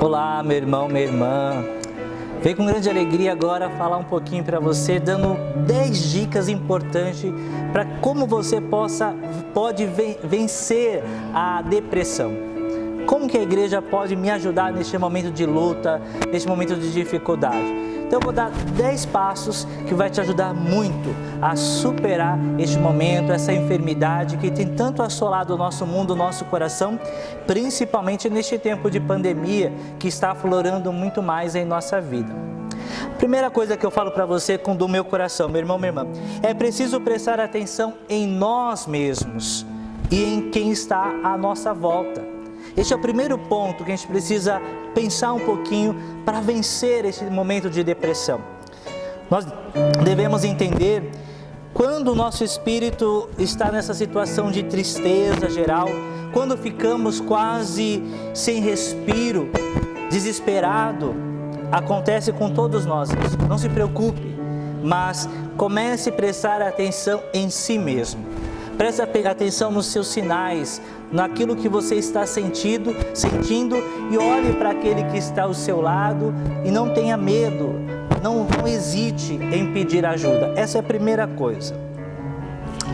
Olá, meu irmão, minha irmã. Venho com grande alegria agora falar um pouquinho para você, dando 10 dicas importantes para como você pode vencer a depressão. Como que a igreja pode me ajudar neste momento de luta, neste momento de dificuldade? Então eu vou dar 10 passos que vai te ajudar muito a superar este momento, essa enfermidade que tem tanto assolado o nosso mundo, o nosso coração, principalmente neste tempo de pandemia que está aflorando muito mais em nossa vida. Primeira coisa que eu falo para você do meu coração, meu irmão, minha irmã, é preciso prestar atenção em nós mesmos e em quem está à nossa volta. Este é o primeiro ponto que a gente precisa pensar um pouquinho para vencer esse momento de depressão. Nós devemos entender quando o nosso espírito está nessa situação de tristeza geral, quando ficamos quase sem respiro, desesperado, acontece com todos nós. Não se preocupe, mas comece a prestar atenção em si mesmo. Preste atenção nos seus sinais, naquilo que você está sentindo e olhe para aquele que está ao seu lado e não tenha medo, não hesite em pedir ajuda. Essa é a primeira coisa.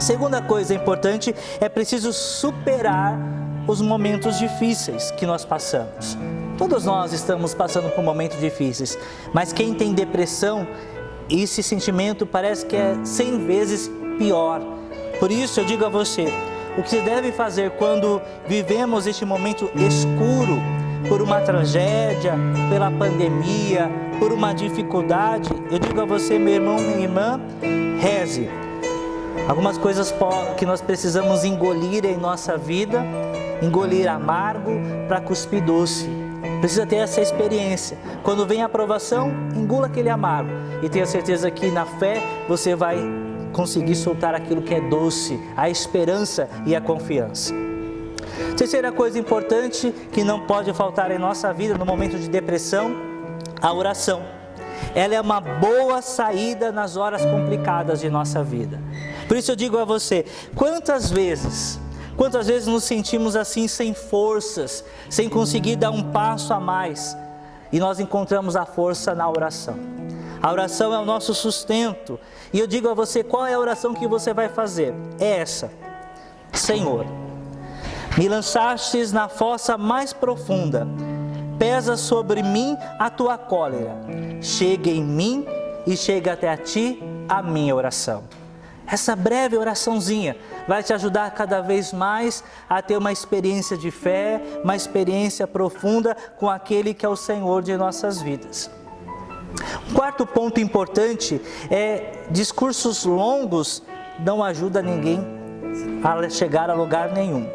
Segunda coisa importante, é preciso superar os momentos difíceis que nós passamos. Todos nós estamos passando por momentos difíceis, mas quem tem depressão, esse sentimento parece que é 100 vezes pior. Por isso eu digo a você, o que você deve fazer quando vivemos este momento escuro, por uma tragédia, pela pandemia, por uma dificuldade, eu digo a você, meu irmão, minha irmã, reze. Algumas coisas que nós precisamos engolir em nossa vida, engolir amargo para cuspir doce. Precisa ter essa experiência. Quando vem a aprovação, engula aquele amargo. E tenha certeza que na fé você vai conseguir soltar aquilo que é doce, a esperança e a confiança. Terceira coisa importante que não pode faltar em nossa vida no momento de depressão, a oração. Ela é uma boa saída nas horas complicadas de nossa vida. Por isso eu digo a você, quantas vezes nos sentimos assim sem forças, sem conseguir dar um passo a mais, e nós encontramos a força na oração. A oração é o nosso sustento. E eu digo a você, qual é a oração que você vai fazer? É essa. Senhor, me lançastes na fossa mais profunda. Pesa sobre mim a tua cólera. Chega em mim e chega até a ti a minha oração. Essa breve oraçãozinha vai te ajudar cada vez mais a ter uma experiência de fé, uma experiência profunda com aquele que é o Senhor de nossas vidas. Quarto ponto importante é discursos longos não ajudam ninguém a chegar a lugar nenhum.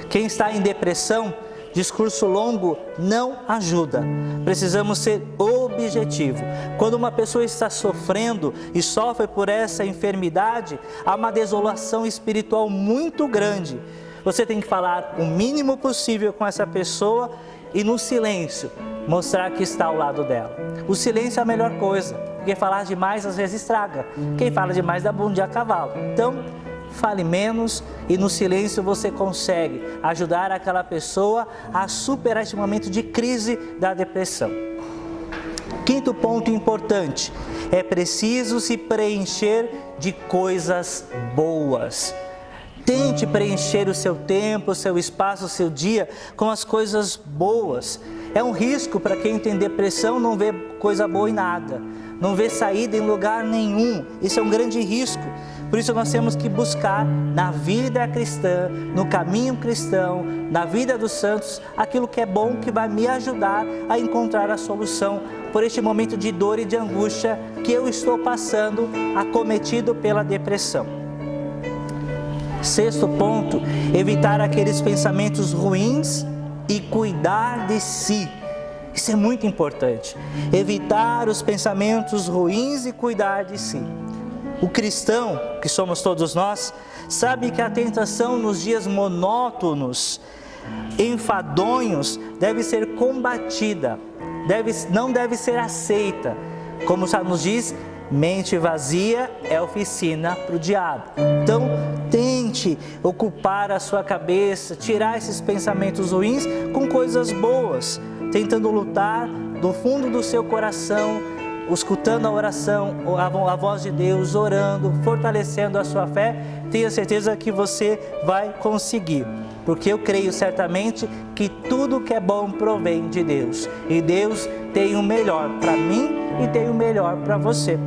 Quem está em depressão, discurso longo não ajuda. Precisamos ser objetivo. Quando uma pessoa está sofrendo e sofre por essa enfermidade, há uma desolação espiritual muito grande. Você tem que falar o mínimo possível com essa pessoa e no silêncio mostrar que está ao lado dela. O silêncio é a melhor coisa, porque falar demais às vezes estraga. Quem fala demais dá bom dia a cavalo. Então, fale menos e no silêncio você consegue ajudar aquela pessoa a superar esse momento de crise da depressão. Quinto ponto importante, é preciso se preencher de coisas boas. Tente preencher o seu tempo, o seu espaço, o seu dia com as coisas boas. É um risco para quem tem depressão não ver coisa boa em nada, não ver saída em lugar nenhum. Isso é um grande risco. Por isso nós temos que buscar na vida cristã, no caminho cristão, na vida dos santos, aquilo que é bom, que vai me ajudar a encontrar a solução por este momento de dor e de angústia que eu estou passando, acometido pela depressão. Sexto ponto, evitar aqueles pensamentos ruins e cuidar de si. Isso é muito importante. Evitar os pensamentos ruins e cuidar de si. O cristão, que somos todos nós, sabe que a tentação nos dias monótonos, enfadonhos, deve ser combatida, não deve ser aceita. Como já nos diz, mente vazia é oficina para o diabo. Então, tente ocupar a sua cabeça, tirar esses pensamentos ruins com coisas boas. tentando lutar do fundo do seu coração, escutando a oração, a voz de Deus, orando, fortalecendo a sua fé, tenha certeza que você vai conseguir. Porque eu creio certamente que tudo que é bom provém de Deus. E Deus tem o melhor para mim e tem o melhor para você.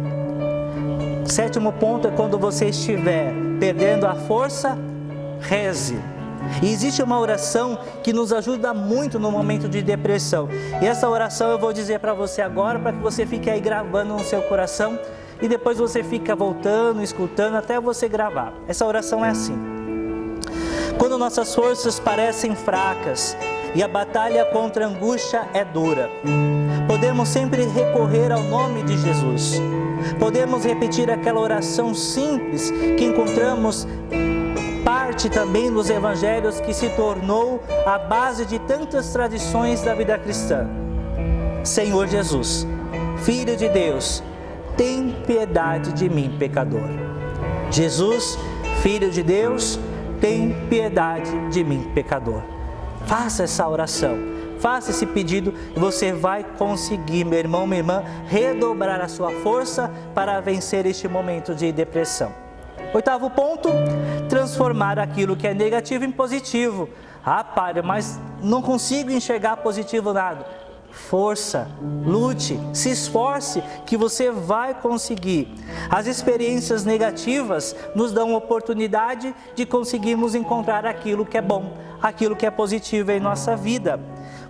Sétimo ponto é quando você estiver perdendo a força, reze. E existe uma oração que nos ajuda muito no momento de depressão. E essa oração eu vou dizer para você agora, para que você fique aí gravando no seu coração. E depois você fica voltando, escutando, até você gravar. Essa oração é assim: quando nossas forças parecem fracas e a batalha contra a angústia é dura, podemos sempre recorrer ao nome de Jesus. Podemos repetir aquela oração simples que encontramos parte também nos evangelhos, que se tornou a base de tantas tradições da vida cristã. Senhor Jesus, Filho de Deus, tem piedade de mim, pecador. Jesus, Filho de Deus, tem piedade de mim, pecador. Faça essa oração, faça esse pedido e você vai conseguir, meu irmão, minha irmã, redobrar a sua força para vencer este momento de depressão. Oitavo ponto, transformar aquilo que é negativo em positivo. Ah, Padre, mas não consigo enxergar positivo nada. Força, lute, se esforce que você vai conseguir. As experiências negativas nos dão oportunidade de conseguirmos encontrar aquilo que é bom, aquilo que é positivo em nossa vida.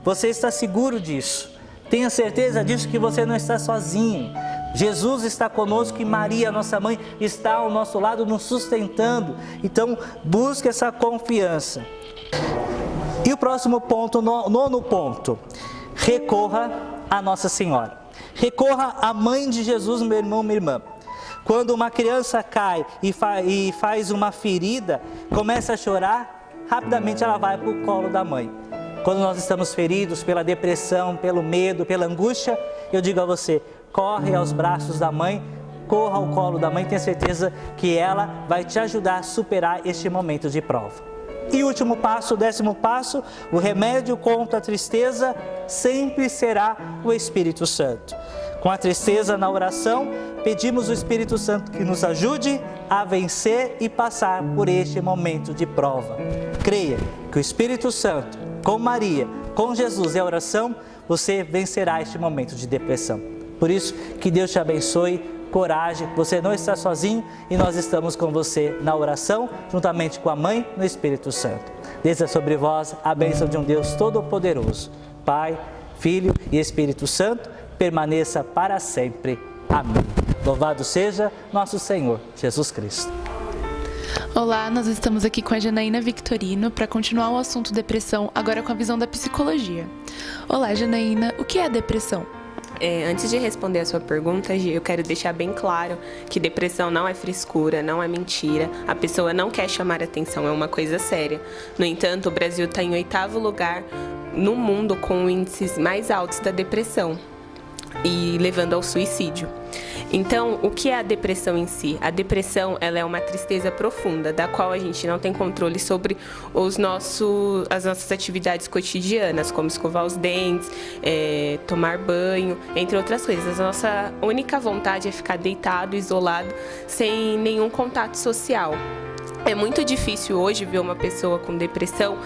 Você está seguro disso? Tenha certeza disso, que você não está sozinho. Jesus está conosco e Maria, nossa mãe, está ao nosso lado nos sustentando. Então, busque essa confiança. E o próximo ponto, nono ponto, recorra a Nossa Senhora. Recorra à mãe de Jesus, meu irmão, minha irmã. Quando uma criança cai e faz uma ferida, começa a chorar, rapidamente ela vai para o colo da mãe. Quando nós estamos feridos pela depressão, pelo medo, pela angústia, eu digo a você, corre aos braços da mãe, corra ao colo da mãe, tenha certeza que ela vai te ajudar a superar este momento de prova. E o último passo, o 10º passo, o remédio contra a tristeza sempre será o Espírito Santo. Com a tristeza na oração, pedimos o Espírito Santo que nos ajude a vencer e passar por este momento de prova. Creia que o Espírito Santo, com Maria, com Jesus e a oração, você vencerá este momento de depressão. Por isso, que Deus te abençoe, coragem, você não está sozinho e nós estamos com você na oração, juntamente com a Mãe no Espírito Santo. Desça sobre vós a bênção de um Deus Todo-Poderoso, Pai, Filho e Espírito Santo, permaneça para sempre. Amém. Louvado seja nosso Senhor Jesus Cristo. Olá, nós estamos aqui com a Janaína Victorino para continuar o assunto depressão, agora com a visão da psicologia. Olá, Janaína, o que é a depressão? Antes de responder a sua pergunta, Gi, eu quero deixar bem claro que depressão não é frescura, não é mentira. A pessoa não quer chamar atenção, é uma coisa séria. No entanto, o Brasil está em 8º lugar no mundo com índices mais altos da depressão e levando ao suicídio. Então, o que é a depressão em si? A depressão, ela é uma tristeza profunda, da qual a gente não tem controle sobre as nossas atividades cotidianas, como escovar os dentes, tomar banho, entre outras coisas. A nossa única vontade é ficar deitado, isolado, sem nenhum contato social. É muito difícil hoje ver uma pessoa com depressão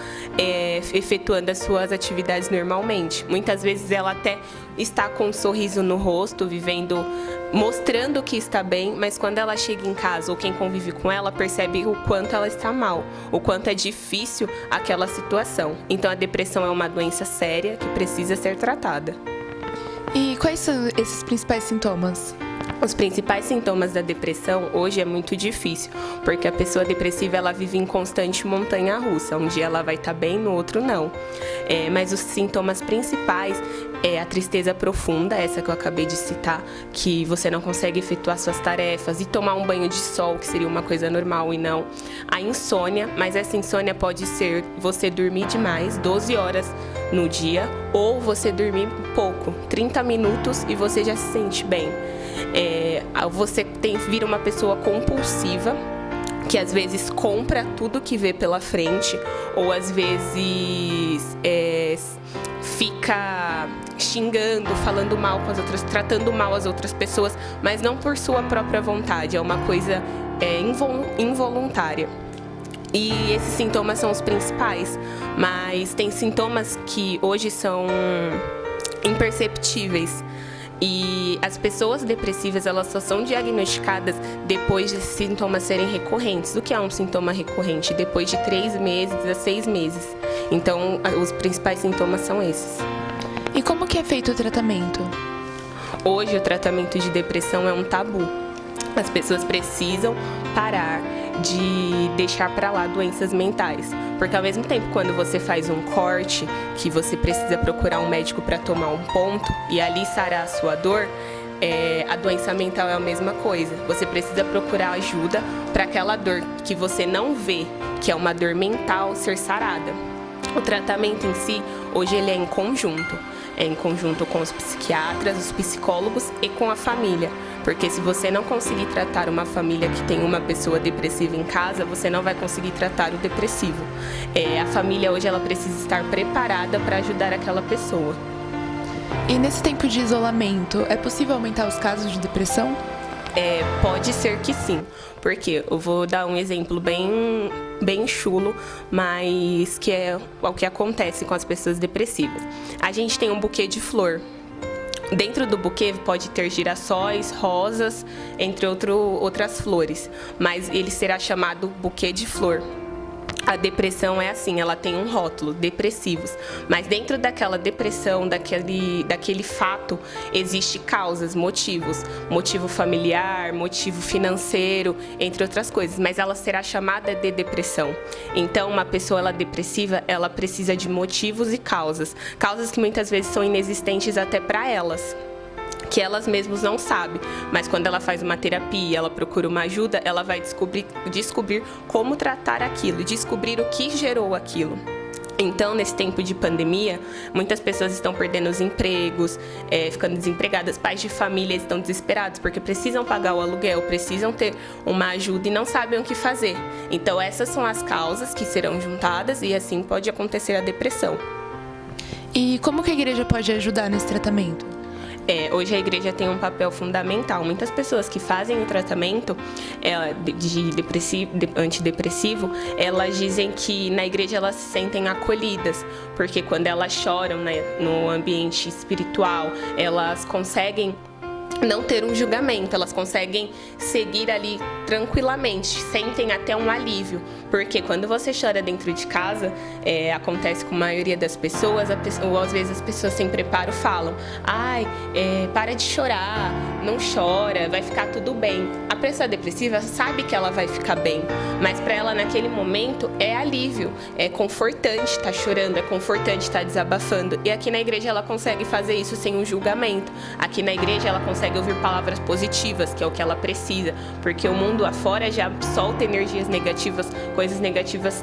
efetuando as suas atividades normalmente. Muitas vezes ela até está com um sorriso no rosto, mostrando que está bem, mas quando ela chega em casa ou quem convive com ela percebe o quanto ela está mal, o quanto é difícil aquela situação. Então a depressão é uma doença séria que precisa ser tratada. E quais são esses principais sintomas? Os principais sintomas da depressão hoje é muito difícil, porque a pessoa depressiva ela vive em constante montanha-russa. Um dia ela vai estar bem, no outro não. Mas os sintomas principais é a tristeza profunda, essa que eu acabei de citar, que você não consegue efetuar suas tarefas e tomar um banho de sol, que seria uma coisa normal e não. A insônia, mas essa insônia pode ser você dormir demais, 12 horas no dia, ou você dormir pouco, 30 minutos e você já se sente bem. Você vira uma pessoa compulsiva, que às vezes compra tudo que vê pela frente, ou às vezes fica xingando, falando mal com as outras, tratando mal as outras pessoas, mas não por sua própria vontade, é uma coisa involuntária. E esses sintomas são os principais, mas tem sintomas que hoje são imperceptíveis. E as pessoas depressivas, elas só são diagnosticadas depois de sintomas serem recorrentes. O que é um sintoma recorrente? Depois de 3 meses a 6 meses. Então, os principais sintomas são esses. E como que é feito o tratamento? Hoje, o tratamento de depressão é um tabu. As pessoas precisam parar de deixar para lá doenças mentais. Porque ao mesmo tempo, quando você faz um corte, que você precisa procurar um médico para tomar um ponto e ali sarar a sua dor, a doença mental é a mesma coisa. Você precisa procurar ajuda para aquela dor que você não vê, que é uma dor mental, ser sarada. O tratamento em si, hoje ele é em conjunto. É em conjunto com os psiquiatras, os psicólogos e com a família. Porque se você não conseguir tratar uma família que tem uma pessoa depressiva em casa, você não vai conseguir tratar o depressivo. A família hoje ela precisa estar preparada para ajudar aquela pessoa. E nesse tempo de isolamento, é possível aumentar os casos de depressão? Pode ser que sim, porque eu vou dar um exemplo bem chulo, mas que é o que acontece com as pessoas depressivas. A gente tem um buquê de flor. Dentro do buquê pode ter girassóis, rosas, entre outras flores, mas ele será chamado buquê de flor. A depressão é assim, ela tem um rótulo, depressivos, mas dentro daquela depressão, daquele fato, existe causas, motivos, motivo familiar, motivo financeiro, entre outras coisas, mas ela será chamada de depressão. Então, uma pessoa depressiva, ela precisa de motivos e causas que muitas vezes são inexistentes até para elas, que elas mesmas não sabem, mas quando ela faz uma terapia, ela procura uma ajuda, ela vai descobrir como tratar aquilo, descobrir o que gerou aquilo. Então, nesse tempo de pandemia, muitas pessoas estão perdendo os empregos, ficando desempregadas, pais de família estão desesperados porque precisam pagar o aluguel, precisam ter uma ajuda e não sabem o que fazer. Então, essas são as causas que serão juntadas e assim pode acontecer a depressão. E como que a igreja pode ajudar nesse tratamento? Hoje a igreja tem um papel fundamental. Muitas pessoas que fazem o tratamento antidepressivo, elas dizem que na igreja elas se sentem acolhidas, porque quando elas choram, né, no ambiente espiritual, elas conseguem não ter um julgamento, elas conseguem seguir ali tranquilamente, sentem até um alívio, porque quando você chora dentro de casa, acontece com a maioria das pessoas, ou às vezes as pessoas sem preparo falam, para de chorar, não chora, vai ficar tudo bem. A pessoa depressiva sabe que ela vai ficar bem, mas para ela naquele momento é alívio, é confortante estar chorando, é confortante estar desabafando, e aqui na igreja ela consegue fazer isso sem um julgamento. Aqui na igreja ela consegue ouvir palavras positivas, que é o que ela precisa, porque o mundo afora já solta energias negativas, coisas negativas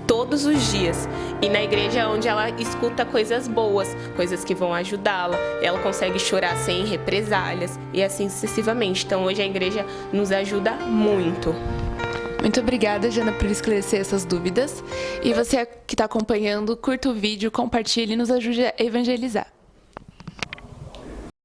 todos os dias. E na igreja onde ela escuta coisas boas, coisas que vão ajudá-la, ela consegue chorar sem represálias e assim sucessivamente. Então hoje a igreja nos ajuda muito. Muito obrigada, Jana, por esclarecer essas dúvidas. E você que está acompanhando, curta o vídeo, compartilhe e nos ajude a evangelizar.